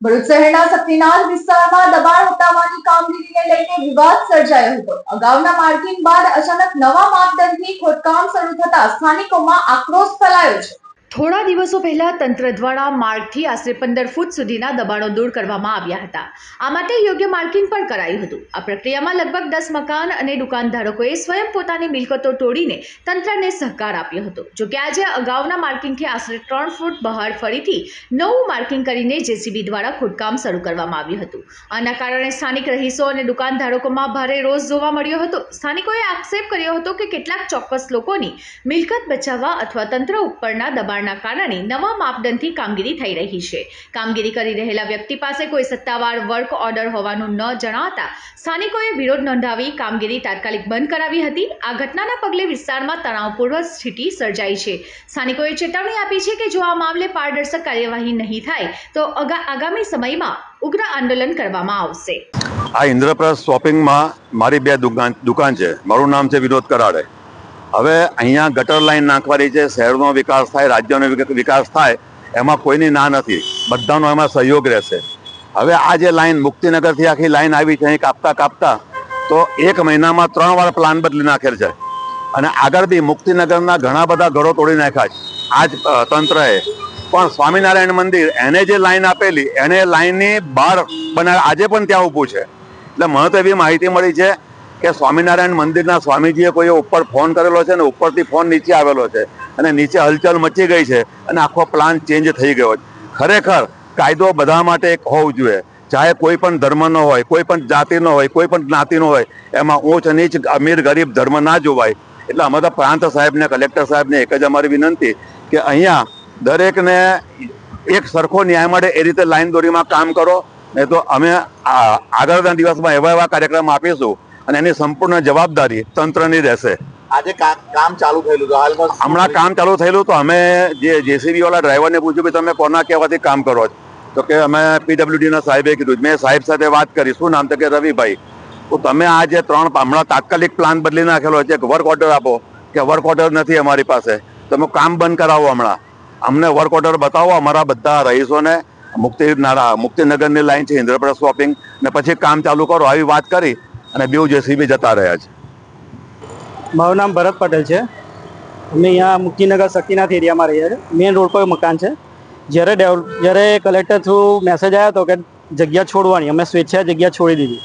ભરૂચ શહેરના શક્તિનાથ વિસ્તારમાં દબાણ હટાવવાની કામગીરીને લઈને વિવાદ સર્જાયો હતો। અગાઉના માર્કિંગ બાદ અચાનક નવા માપદંડથી ખોદકામ શરૂ થતા સ્થાનિકોમાં આક્રોશ ફેલાયો છે। થોડા દિવસો પહેલા તંત્ર દ્વારા માર્ગથી આશરે 15 ફૂટ સુધીના દબાણો દૂર કરવામાં આવ્યા હતા। આ માટે યોગ્ય માર્કિંગ પણ કરાયું હતું। આ પ્રક્રિયામાં લગભગ 10 મકાન અને દુકાનધારકોએ સ્વયં પોતાની મિલકતો તોડીને તંત્રને સહકાર આપ્યો હતો। જો કે આજે અગાઉના માર્કિંગથી આશરે 3 ફૂટ બહાર ફરીથી નવું માર્કિંગ કરીને જેસીબી દ્વારા ખોદકામ શરૂ કરવામાં આવ્યું હતું। આના કારણે સ્થાનિક રહીશો અને દુકાનધારકોમાં ભારે રોષ જોવા મળ્યો હતો। સ્થાનિકોએ આક્ષેપ કર્યો હતો કે કેટલાક ચોક્કસ લોકોની મિલકત બચાવવા અથવા તંત્ર ઉપરના દબાણ કારણે નવા માપદંડથી કામગીરી થઈ રહી છે। કામગીરી કરી રહેલા વ્યક્તિ પાસે કોઈ સત્તાવાર વર્ક ઓર્ડર હોવાનું ન જણાવતા સ્થાનિકોએ વિરોધ નોંધાવી કામગીરી તાત્કાલિક બંધ કરાવી હતી। આ ઘટનાના પગલે વિસ્તારમાં તણાવપૂર્ણ સ્થિતિ સર્જાઈ છે। સ્થાનિકોએ ચેતવણી આપી છે કે જો આ મામલે પારદર્શક કાર્યવાહી નહીં થાય તો આગામી સમયમાં ઉગ્ર આંદોલન કરવામાં આવશે। આ ઇન્દ્રપ્રસ્થ શોપિંગમાં મારી બે દુકાન છે। મારું નામ છે વિનોદ કરાડે। હવે અહીંયા ગટર લાઈન નાખવાની છે, શહેરનો વિકાસ થાય, રાજ્યનો વિકાસ થાય, એમાં કોઈની ના નથી, બધાનો એમાં સહયોગ રહેશે। હવે આ જે લાઈન મુક્તિનગરથી આખી લાઈન આવી છે, અહીં કાપતા તો 1 મહિનામાં 3 વાર પ્લાન બદલી નાખેલ છે અને આગળ બી મુક્તિનગરના ઘણા બધા ઘરો તોડી નાખ્યા છે આ જ તંત્રએ। પણ સ્વામિનારાયણ મંદિર એને જે લાઈન આપેલી એને લાઈનની બહાર આજે પણ ત્યાં ઊભું છે। એટલે મને તો એવી માહિતી મળી છે કે સ્વામિનારાયણ મંદિરના સ્વામીજીએ કોઈ ઉપર ફોન કરેલો છે ને ઉપરથી ફોન નીચે આવેલો છે અને નીચે હલચલ મચી ગઈ છે અને આખો પ્લાન ચેન્જ થઈ ગયો છે। ખરેખર કાયદો બધા માટે એક હોવું જોઈએ, ચાહે કોઈ પણ ધર્મનો હોય, કોઈ પણ જાતિનો હોય, કોઈ પણ જ્ઞાતિનો હોય, એમાં ઊંચ નીચ અમીર ગરીબ ધર્મ ના જોવાય। એટલે અમે તો પ્રાંત સાહેબને, કલેક્ટર સાહેબને એક જ અમારી વિનંતી કે અહીંયા દરેકને એક સરખો ન્યાય મળે એ રીતે લાઈન દોરીમાં કામ કરો, નહીં તો અમે આગળના દિવસમાં એવા કાર્યક્રમ આપીશું અને એની સંપૂર્ણ જવાબદારી તંત્રની રહેશે। આજે કામ ચાલુ થયેલું તો હાલમાં હમણાં કામ ચાલુ થયેલું તો અમે જે જેસીબી વાળા ડ્રાઈવરને પૂછ્યું કે તમે કોના કહેવાથી કામ કરો છો, તો કે અમે પીડબ્લ્યુડીના સાહેબે કીધું। મેં સાહેબ સાથે વાત કરી, શું નામ? તો કે રવિભાઈ। તો તમે આ જે 3 હમણાં તાત્કાલિક પ્લાન બદલી નાખેલો છે, વર્ક ઓર્ડર આપો, કે વર્ક ઓર્ડર નથી અમારી પાસે, તમે કામ બંધ કરાવો, હમણાં અમને વર્ક ઓર્ડર બતાવો અમારા બધા રહીશોને। મુક્તિનગરની લાઈન છે ઇન્દ્રપ્રસ્થ શોપિંગ ને પછી કામ ચાલુ કરો, આવી વાત કરી અને બેઉ જેસીબી જતા રહ્યા છે। મારું નામ ભરત પટેલ છે। અમે અહીંયા મુક્તિનગર શક્તિનાથ એરિયામાં રહીએ છીએ। મેઇન રોડ પર મકાન છે। જ્યારે કલેક્ટર થ્રુ મેસેજ આવ્યો હતો કે જગ્યા છોડવાની, અમે સ્વેચ્છાએ જગ્યા છોડી દીધી।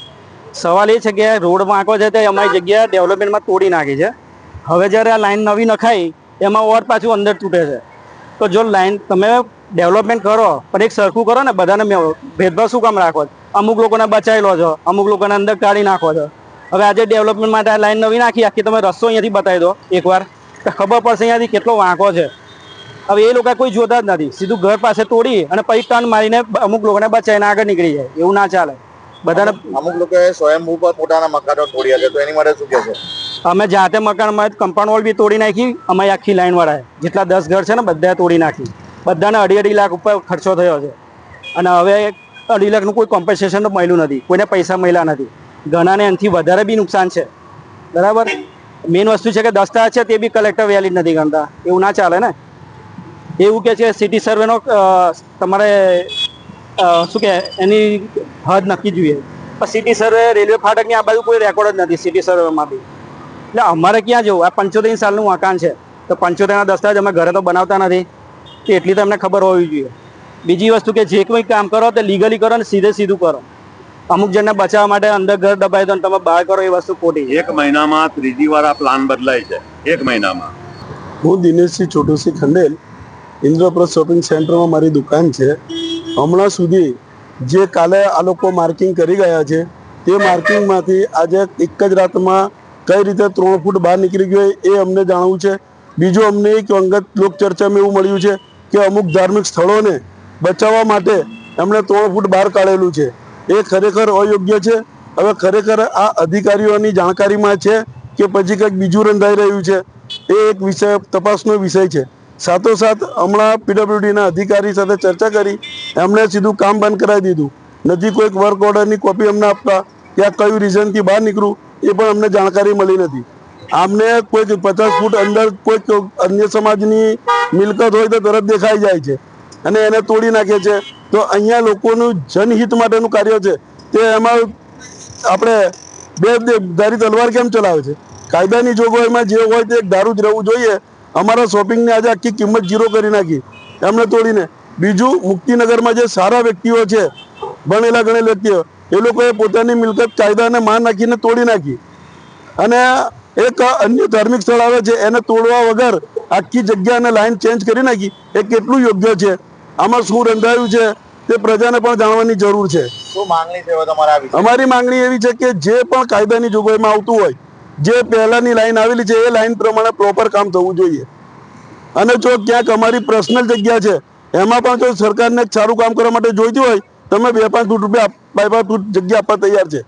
સવાલ એ છે કે રોડ વાંકો છે તે અમારી જગ્યા ડેવલપમેન્ટમાં તોડી નાખી છે। હવે જ્યારે આ લાઈન નવી નખાઈ એમાં ઓર પાછું અંદર તૂટે છે। તો જો લાઈન તમે ડેવલપમેન્ટ કરો પણ એક સરખું કરો ને, બધાને ભેદભાવ શું કામ રાખો છો? અમુક લોકોને બચાવી લો છો, અમુક લોકોને અંદર કાઢી નાખો છો। હવે આજે ડેવલપમેન્ટ માટે આ લાઈન નવી નાખી, આખી તમે રસ્તો અહીંયાથી બતાવી દો એકવાર, તો ખબર પડશે અહીંયાથી કેટલો વાંકો છે। હવે એ લોકો કોઈ જોતા જ નથી, સીધું ઘર પાસે તોડી અને પછી ટર્ન મારીને અમુક લોકોને બચાવીને આગળ નીકળી જાય। એવું ના ચાલે। બધાને અમુક લોકોએ સ્વયંભૂ પર પોતાના મકાનો તોડ્યા છે, તો એની માટે શું કહેશો? અમે જાતે મકાનમાં કમ્પાઉન્ડ વોલ બી તોડી નાખી, અમારી આખી લાઈન વાળાએ જેટલા 10 ઘર છે ને બધાએ તોડી નાખી। બધાને 2.5 લાખ ઉપર ખર્ચો થયો છે અને હવે 2.5 લાખનું કોઈ કોમ્પન્સેશન તો મળ્યું નથી, કોઈને પૈસા મળ્યા નથી। ઘણાને એનાથી વધારે બી નુકસાન છે, બરાબર। મેઇન વસ્તુ છે કે દસ્તાવેજ છે તે બી કલેક્ટર વેલિડ નથી ગણતા। એવું ના ચાલે ને। એવું કે છે સિટી સર્વેનો તમારે શું કે એની હદ નક્કી જોઈએ, પણ સિટી સર્વે રેલવે ફાટકની આ બાજુ કોઈ રેકોર્ડ જ નથી સિટી સર્વેમાં બી। એટલે અમારે ક્યાં જવું? આ 75 સાલનું મકાન છે તો 75ના દસ્તાવેજ અમે ઘરે તો બનાવતા નથી, તો એટલી તો અમને ખબર હોવી જોઈએ। બીજી વસ્તુ કે જે કોઈ કામ કરો તો લીગલી કરો ને સીધું કરો। અમુક જણને બચાવવા માટે અંદર ઘર દબાવી દો તમે બહાર કરો, એ વસ્તુ ખોટી છે। 1 મહિનામાં 3જી વાર આ પ્લાન બદલાય છે, 1 મહિનામાં। હું દિનેશસિંહ છોટુસિંહ ખંડેલ, ઇન્દ્રપ્રસ્થ શોપિંગ સેન્ટરમાં મારી દુકાન છે। હમણાં સુધી જે કાલે આ લોકો માર્કિંગ કરી ગયા છે તે માર્કિંગમાંથી આજે એક જ રાતમાં કઈ રીતે 3 ફૂટ બહાર નીકળી ગયો એ અમને જાણવું છે। બીજું અમને એક અંગત લોકચર્ચામાં એવું મળ્યું છે કે અમુક ધાર્મિક સ્થળોને બચાવવા માટે એમણે 3 ફૂટ બહાર કાઢેલું છે, એ ખરેખર અયોગ્ય છે। હવે ખરેખર આ અધિકારીઓની જાણકારીમાં છે કે પછી કંઈક બીજું રંધાઈ રહ્યું છે, એ એક વિષય તપાસનો વિષય છે। સાથોસાથ હમણાં પીડબ્લ્યુડીના અધિકારી સાથે ચર્ચા કરી, એમણે સીધું કામ બંધ કરાવી દીધું। નથી કોઈક વર્ક ઓર્ડરની કોપી અમને આપતા, ત્યાં કયું રીઝનથી બહાર નીકળું એ પણ અમને જાણકારી મળી નથી। આમને કોઈક 50 ફૂટ અંદર કોઈક અન્ય સમાજની મિલકત હોય તો તરત દેખાઈ જાય છે અને એને તોડી નાખે છે। તો અહીંયા લોકોનું જનહિત માટેનું કાર્ય છે તે એમાં આપણે બે ધારી તલવાર કેમ ચલાવે છે? કાયદાની જોગવાઈમાં જે હોય તે ધારું જ રહેવું જોઈએ. અમારા શોપિંગની આજે આખી કિંમત ઝીરો કરી નાખી એમને તોડીને. બીજું, મુક્તિનગરમાં જે સારા વ્યક્તિઓ છે, ભણેલા ગણેલા વ્યક્તિઓ, એ લોકોએ પોતાની મિલકત કાયદાને માન નાખીને તોડી નાખી. અને એક અન્ય ધાર્મિક સ્થળ આવે છે એને તોડવા વગર આખી જગ્યાને લાઈન ચેન્જ કરી નાખી. એ કેટલું યોગ્ય છે? આમાં શું રંધાયું છે તે પ્રજાને પણ જાણવાની જરૂર છે. શું માંગણી છે હવે તમારા આ વિશે? અમારી માંગણી એવી છે કે જે પણ કાયદાની જોગવાઈમાં આવતું હોય, જે પહેલાની લાઈન આવેલી છે એ લાઈન પ્રમાણે પ્રોપર કામ થવું જોઈએ. અને જો ક્યાંક અમારી પર્સનલ જગ્યા છે એમાં પણ જો સરકારને સારું કામ કરવા માટે જોઈતી હોય, તમે 2-5 ફૂટ રૂપિયા 2-5 ફૂટ જગ્યા આપવા તૈયાર છે.